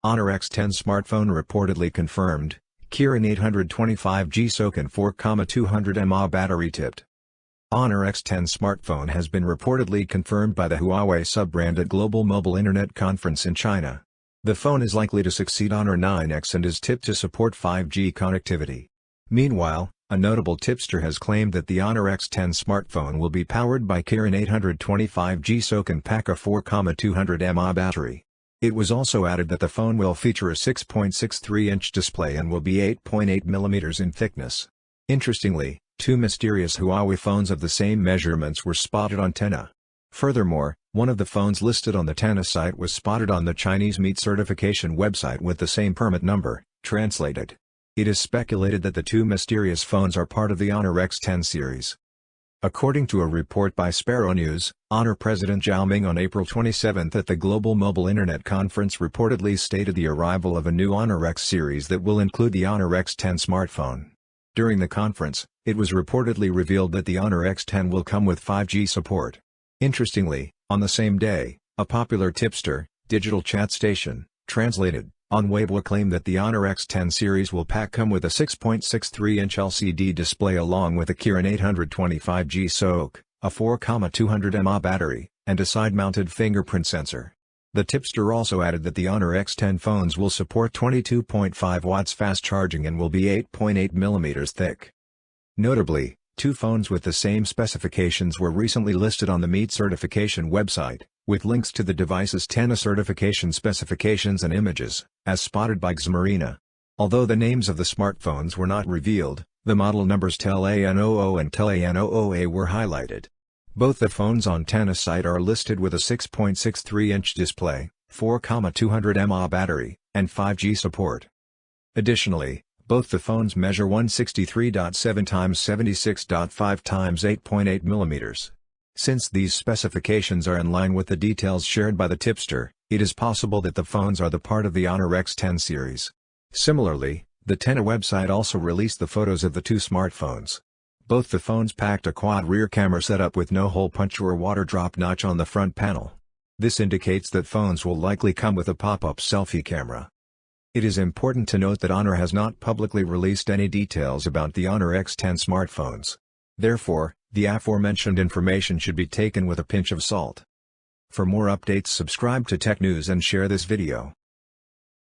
Honor X10 smartphone reportedly confirmed, Kirin 825G SoC and 4,200 mAh battery tipped. Honor X10 smartphone has been reportedly confirmed by the Huawei sub-brand at Global Mobile Internet Conference in China. The phone is likely to succeed Honor 9X and is tipped to support 5G connectivity. Meanwhile, a notable tipster has claimed that the Honor X10 smartphone will be powered by Kirin 825G SoC and pack a 4,200 mAh battery. It was also added that the phone will feature a 6.63-inch display and will be 8.8 mm in thickness. Interestingly, two mysterious Huawei phones of the same measurements were spotted on Tenna. Furthermore, one of the phones listed on the Tenna site was spotted on the Chinese meat certification website with the same permit number, translated. It is speculated that the two mysterious phones are part of the Honor X10 series. According to a report by Sparrow News, Honor President Zhao Ming on April 27 at the Global Mobile Internet Conference reportedly stated the arrival of a new Honor X series that will include the Honor X10 smartphone. During the conference, it was reportedly revealed that the Honor X10 will come with 5G support. Interestingly, on the same day, a popular tipster, digital chat station, translated, on Weibo claimed that the Honor X10 series will come with a 6.63-inch LCD display along with a Kirin 825G SoC, a 4,200 mAh battery, and a side-mounted fingerprint sensor. The tipster also added that the Honor X10 phones will support 22.5 watts fast charging and will be 8.8 mm thick. Notably, two phones with the same specifications were recently listed on the meat certification website, with links to the device's Tenna certification specifications and images, as spotted by Xmarina. Although the names of the smartphones were not revealed, the model numbers TEL-AN00 and TEL-AN00A were highlighted. Both the phones on Tenna site are listed with a 6.63-inch display, 4,200 mAh battery, and 5G support. Additionally, both the phones measure 163.7 x 76.5 x 8.8 mm. Since these specifications are in line with the details shared by the tipster, it is possible that the phones are the part of the Honor X10 series. Similarly, the Tenna website also released the photos of the two smartphones. Both the phones packed a quad rear camera setup with no hole punch or water drop notch on the front panel. This indicates that phones will likely come with a pop-up selfie camera. It is important to note that Honor has not publicly released any details about the Honor X10 smartphones. Therefore, the aforementioned information should be taken with a pinch of salt. For more updates, subscribe to Tech News and share this video.